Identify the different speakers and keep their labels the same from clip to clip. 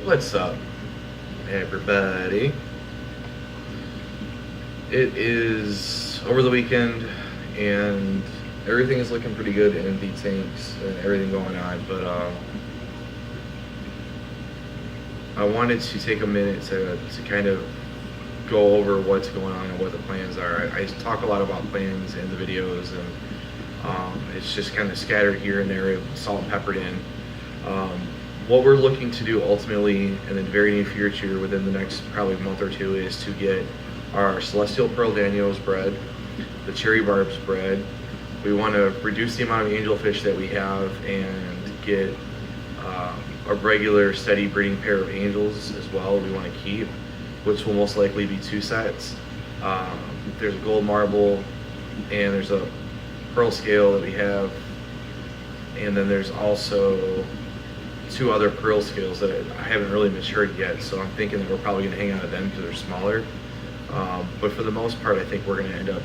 Speaker 1: What's up, everybody? It is over the weekend, and everything is looking pretty good in the tanks and everything going on. But I wanted to take a minute to kind of go over what's going on and what the plans are. I talk a lot about plans in the videos, and it's just kind of scattered here and there, salt and peppered in. What we're looking to do ultimately in the very near future, within the next probably month or two, is to get our Celestial Pearl Danios bred, the Cherry Barbs bred. We want to reduce the amount of angelfish that we have and get a regular steady breeding pair of angels as well. We want to keep, which will most likely be two sets. There's a gold marble and there's a pearl scale that we have, and then there's also two other pearl scales that I haven't really matured yet, so I'm thinking that we're probably going to hang on to them because they're smaller. But for the most part, I think we're going to end up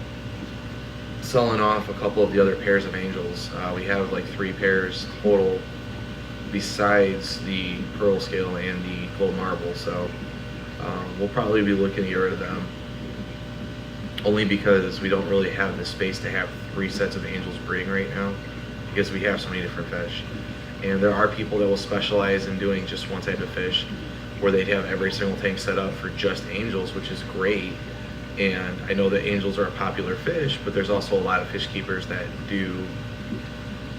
Speaker 1: selling off a couple of the other pairs of angels. We have like 3 pairs total besides the pearl scale and the gold marble, so we'll probably be looking to get rid of them, only because we don't really have the space to have 3 sets of angels breeding right now because we have so many different fish. And there are people that will specialize in doing just one type of fish, where they'd have every single tank set up for just angels, which is great. And I know that angels are a popular fish, but there's also a lot of fish keepers that do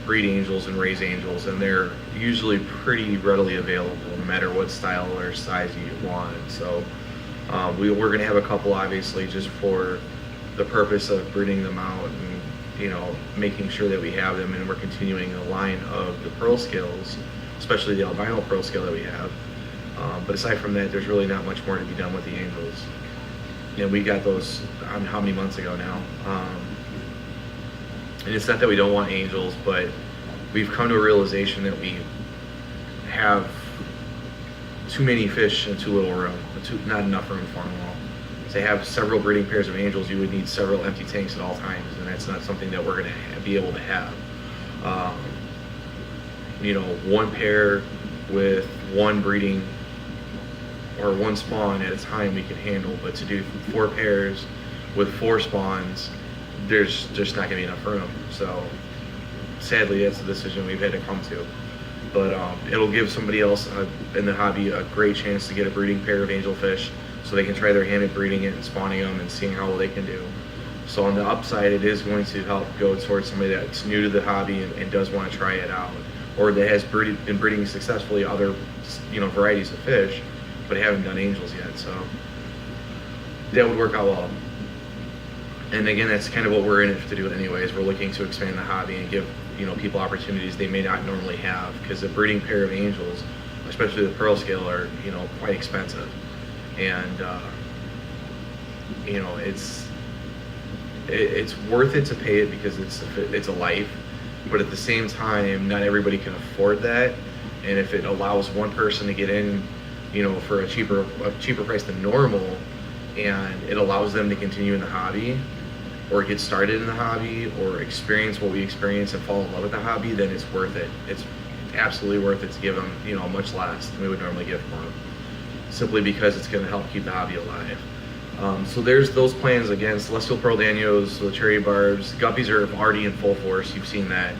Speaker 1: breed angels and raise angels, and they're usually pretty readily available no matter what style or size you want. So we're going to have a couple, obviously, just for the purpose of breeding them out and making sure that we have them, and we're continuing the line of the pearl scales, especially the albino pearl scale that we have. But aside from that, there's really not much more to be done with the angels. And we got those on how many months ago now? And it's not that we don't want angels, but we've come to a realization that we have too many fish and too little room, not enough room for them all. To have several breeding pairs of angels, you would need several empty tanks at all times, and that's not something that we're going to be able to have. One pair with one breeding or one spawn at a time we can handle, but to do 4 pairs with 4 spawns, there's just not going to be enough room. So sadly, that's the decision we've had to come to. But it'll give somebody else in the hobby a great chance to get a breeding pair of angelfish, so they can try their hand at breeding it and spawning them and seeing how well they can do. So on the upside, it is going to help go towards somebody that's new to the hobby and does want to try it out, or that has been breeding successfully other varieties of fish, but haven't done angels yet. So that would work out well. And again, that's kind of what we're in it to do anyways. We're looking to expand the hobby and give people opportunities they may not normally have, because a breeding pair of angels, especially the pearl scale, are quite expensive. And it's worth it to pay it because it's a life, but at the same time, not everybody can afford that. And if it allows one person to get in, for a cheaper price than normal, and it allows them to continue in the hobby, or get started in the hobby, or experience what we experience and fall in love with the hobby, then it's worth it. It's absolutely worth it to give them much less than we would normally give for them, simply because it's going to help keep the hobby alive. So there's those plans. Again, Celestial Pearl Danios, the Cherry Barbs, Guppies are already in full force. You've seen that.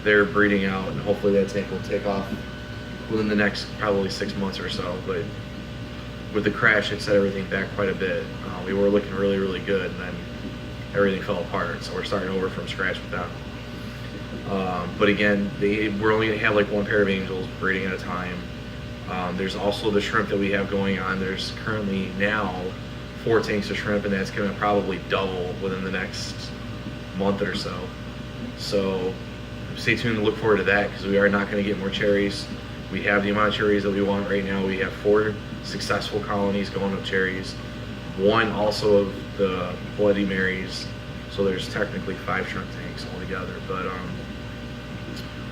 Speaker 1: They're breeding out, and hopefully that tank will take off within the next probably 6 months or so. But with the crash, it set everything back quite a bit. We were looking really, really good, and then everything fell apart. So we're starting over from scratch with them. But again, we're only going to have like 1 pair of angels breeding at a time. There's also the shrimp that we have going on. There's currently now 4 tanks of shrimp, and that's going to probably double within the next month or so. So stay tuned to look forward to that, because we are not going to get more cherries. We have the amount of cherries that we want right now. We have 4 successful colonies going of cherries, 1 also of the Bloody Marys. So there's technically 5 shrimp tanks altogether, but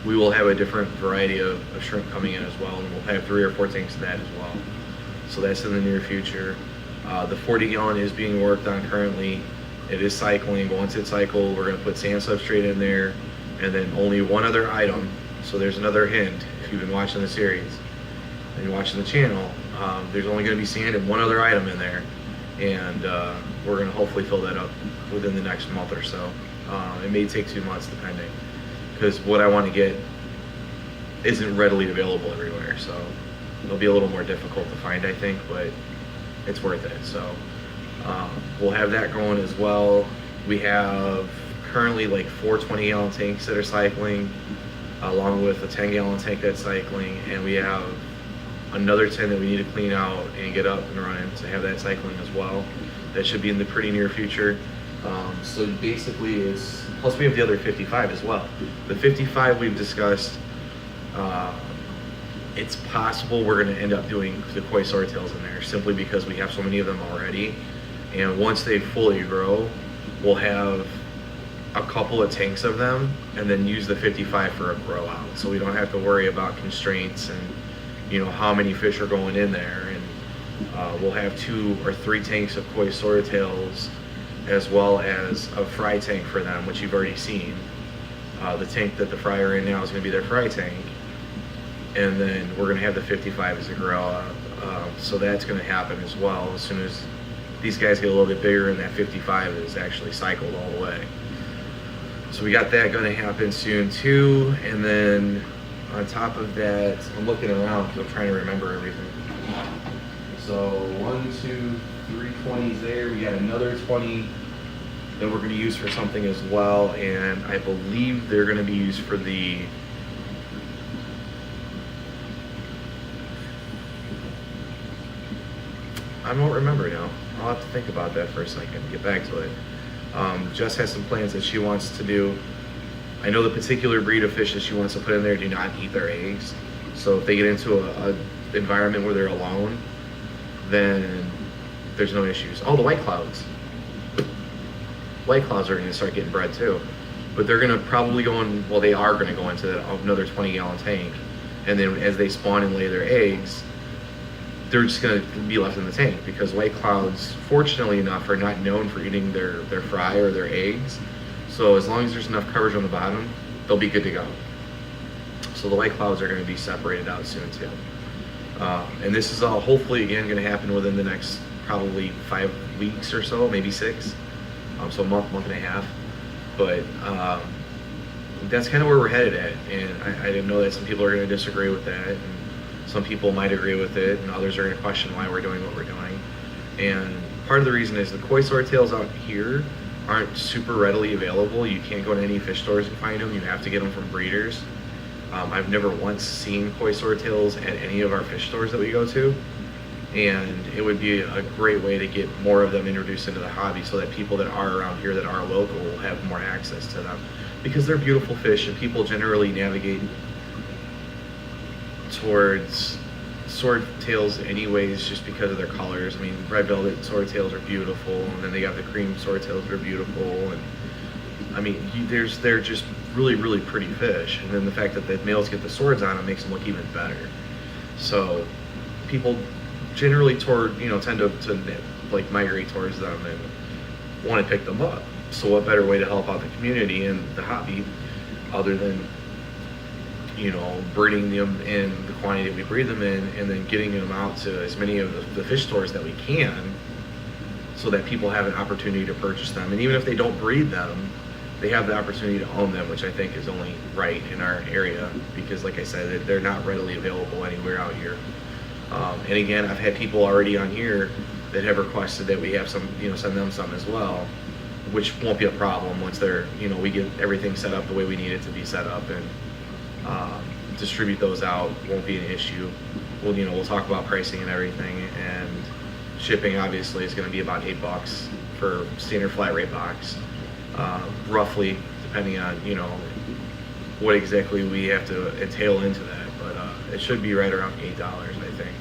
Speaker 1: we will have a different variety of shrimp coming in as well, and we'll have 3 or 4 tanks of that as well. So that's in the near future. The 40 gallon is being worked on currently. It is cycling. Once it's cycled, we're going to put sand substrate in there, and then only one other item. So there's another hint if you've been watching the series. and you're watching the channel, there's only going to be sand and one other item in there, and we're going to hopefully fill that up within the next month or so. It may take 2 months depending, because what I want to get isn't readily available everywhere, so it'll be a little more difficult to find, I think, but it's worth it. So we'll have that going as well. We have currently like 4 20-gallon tanks that are cycling, along with a 10-gallon tank that's cycling, and we have another 10 that we need to clean out and get up and running to have that cycling as well. That should be in the pretty near future. So basically it's, plus we have the other 55 as well. The 55 we've discussed, it's possible we're going to end up doing the koi swordtails in there simply because we have so many of them already. And once they fully grow, we'll have a couple of tanks of them and then use the 55 for a grow out. So we don't have to worry about constraints and, you know, how many fish are going in there. And we'll have 2 or 3 tanks of koi swordtails, as well as a fry tank for them, which you've already seen. The tank that the fry are in now is going to be their fry tank. And then we're going to have the 55 as a grow out. So that's going to happen as well as soon as these guys get a little bit bigger and that 55 is actually cycled all the way. So we got that going to happen soon too. And then on top of that, I'm looking around because I'm trying to remember everything. So 1, 2, 3 20s there. We got another 20 that we're going to use for something as well. And I believe they're going to be used for the I don't remember now. I'll have to think about that for a second and get back to it. Jess has some plans that she wants to do. I know the particular breed of fish that she wants to put in there do not eat their eggs. So if they get into a environment where they're alone, then there's no issues. Oh, the white clouds. White clouds are going to start getting bred too. But they're going to probably go in, well, they are going to go into another 20-gallon tank. And then as they spawn and lay their eggs, they're just going to be left in the tank, because white clouds, fortunately enough, are not known for eating their fry or their eggs. So as long as there's enough coverage on the bottom, they'll be good to go. So the white clouds are going to be separated out soon too. And this is all hopefully again going to happen within the next probably 5 weeks or so, maybe 6. So a month and a half. But that's kind of where we're headed at. And I didn't know that some people are going to disagree with that. And some people might agree with it, and others are going to question why we're doing what we're doing. And part of the reason is the koi swordtails out here aren't super readily available. You can't go to any fish stores and find them. You have to get them from breeders. I've never once seen koi swordtails at any of our fish stores that we go to. And it would be a great way to get more of them introduced into the hobby so that people that are around here that are local will have more access to them. Because they're beautiful fish, and people generally navigate towards swordtails anyways just because of their colors. I mean, red velvet swordtails are beautiful, and then they got the cream swordtails that are beautiful, and I mean, they're just really, really pretty fish. And then the fact that the males get the swords on them makes them look even better. So people generally tend to like migrate towards them and want to pick them up. So what better way to help out the community and the hobby other than breeding them in the quantity that we breed them in, and then getting them out to as many of the fish stores that we can, so that people have an opportunity to purchase them. And even if they don't breed them, they have the opportunity to own them, which I think is only right in our area, because like I said, they're not readily available anywhere out here. And again, I've had people already on here that have requested that we have some, send them some as well, which won't be a problem once we get everything set up the way we need it to be set up, and distribute those out won't be an issue. We'll talk about pricing and everything, and shipping obviously is going to be about $8 for standard flat rate box, roughly, depending on what exactly we have to entail into that, but it should be right around $8, I think.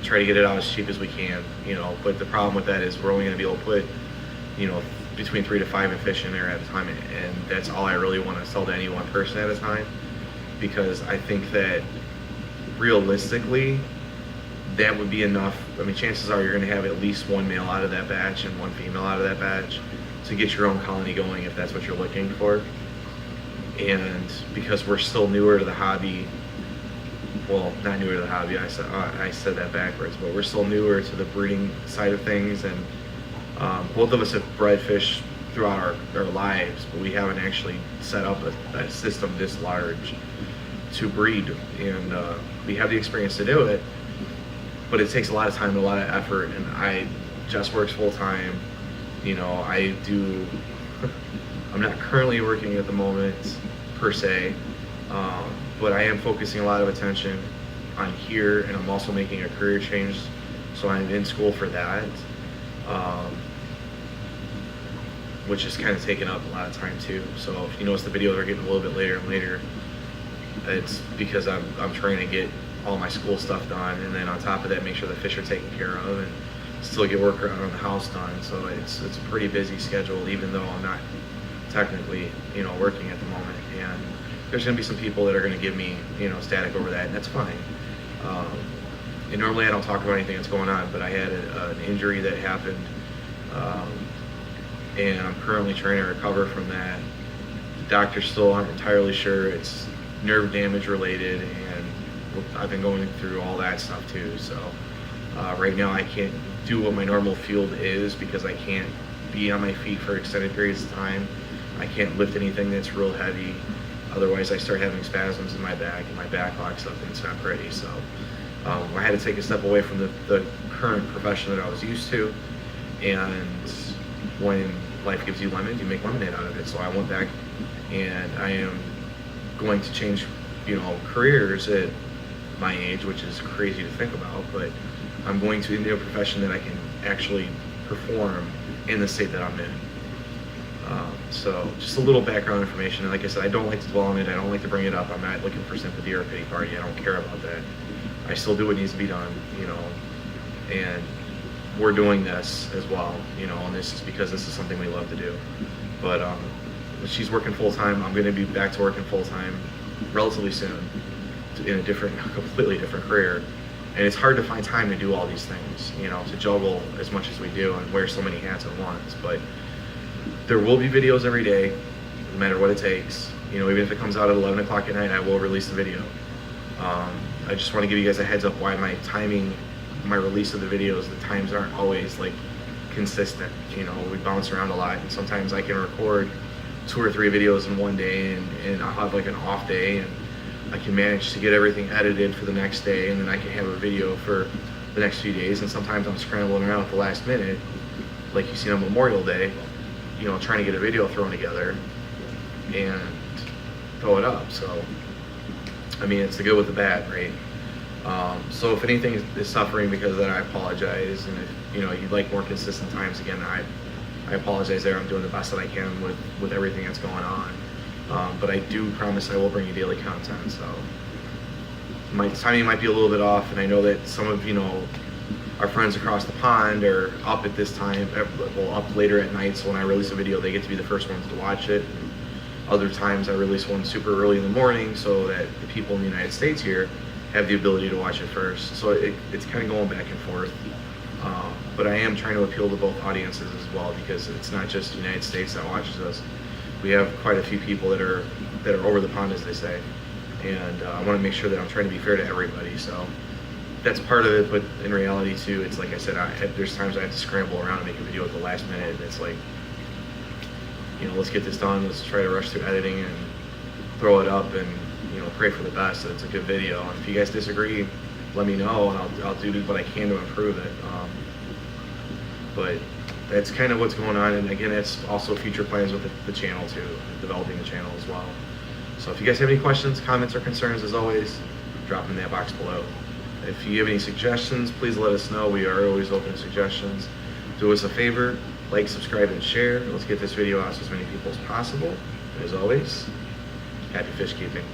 Speaker 1: Try to get it out as cheap as we can, but the problem with that is we're only going to be able to put between 3 to 5 fish in there at a time, and that's all I really want to sell to any one person at a time, because I think that realistically that would be enough. I mean, chances are you're going to have at least 1 male out of that batch and 1 female out of that batch to get your own colony going if that's what you're looking for. And because we're still newer to the hobby, well, not newer to the hobby. I said that backwards, but we're still newer to the breeding side of things, and both of us have bred fish throughout our lives, but we haven't actually set up a system this large to breed, and we have the experience to do it, but it takes a lot of time and a lot of effort. And Jess works full time. I'm not currently working at the moment per se, but I am focusing a lot of attention on here, and I'm also making a career change, so I'm in school for that, which is kind of taking up a lot of time too. So if you notice the videos are getting a little bit later and later, it's because I'm trying to get all my school stuff done, and then on top of that, make sure the fish are taken care of, and still get work around the house done. So it's a pretty busy schedule, even though I'm not technically working at the moment. And there's going to be some people that are going to give me static over that, and that's fine. And normally I don't talk about anything that's going on, but I had an injury that happened, and I'm currently trying to recover from that. The doctors still aren't entirely sure. It's nerve damage related, and I've been going through all that stuff too. So right now I can't do what my normal field is because I can't be on my feet for extended periods of time. I can't lift anything that's real heavy. Otherwise I start having spasms in my back, and my back locks up, and it's not pretty. So I had to take a step away from the current profession that I was used to, and when life gives you lemons, you make lemonade out of it. So I went back, and I am going to change careers at my age, which is crazy to think about, but I'm going to into a profession that I can actually perform in the state that I'm in. So just a little background information. And like I said, I don't like to dwell on it. I don't like to bring it up. I'm not looking for sympathy or a pity party. I don't care about that. I still do what needs to be done, and we're doing this as well, and this is because this is something we love to do. But she's working full time. I'm going to be back to working full time relatively soon in a completely different career. And it's hard to find time to do all these things, to juggle as much as we do and wear so many hats at once. But there will be videos every day, no matter what it takes. Even if it comes out at 11 o'clock at night, I will release the video. I just want to give you guys a heads up why my release of the videos, the times aren't always like consistent. We bounce around a lot, and sometimes I can record 2 or 3 videos in one day, and I'll have like an off day, and I can manage to get everything edited for the next day, and then I can have a video for the next few days. And sometimes I'm scrambling around at the last minute, like you see on Memorial Day, trying to get a video thrown together and throw it up. So, I mean, it's the good with the bad, right? So if anything is suffering because of that, I apologize. And if you'd like more consistent times, again, I apologize there. I'm doing the best that I can with everything that's going on. But I do promise I will bring you daily content. So my timing might be a little bit off, and I know that some of our friends across the pond are up at this time, up later at night. So when I release a video, they get to be the first ones to watch it. And other times I release one super early in the morning so that the people in the United States here have the ability to watch it first. So it's kind of going back and forth. But I am trying to appeal to both audiences as well, because it's not just the United States that watches us. We have quite a few people that are over the pond, as they say, and I want to make sure that I'm trying to be fair to everybody. So that's part of it, but in reality too, it's like I said, there's times I have to scramble around and make a video at the last minute, and it's like, let's get this done, let's try to rush through editing and throw it up, and pray for the best that it's a good video. And if you guys disagree, let me know, and I'll do what I can to improve it. But that's kind of what's going on, and again, it's also future plans with the channel too, developing the channel as well. So if you guys have any questions, comments, or concerns, as always, drop them in that box below. If you have any suggestions, please let us know. We are always open to suggestions. Do us a favor, like, subscribe, and share. Let's get this video out to as many people as possible. And as always, happy fish keeping.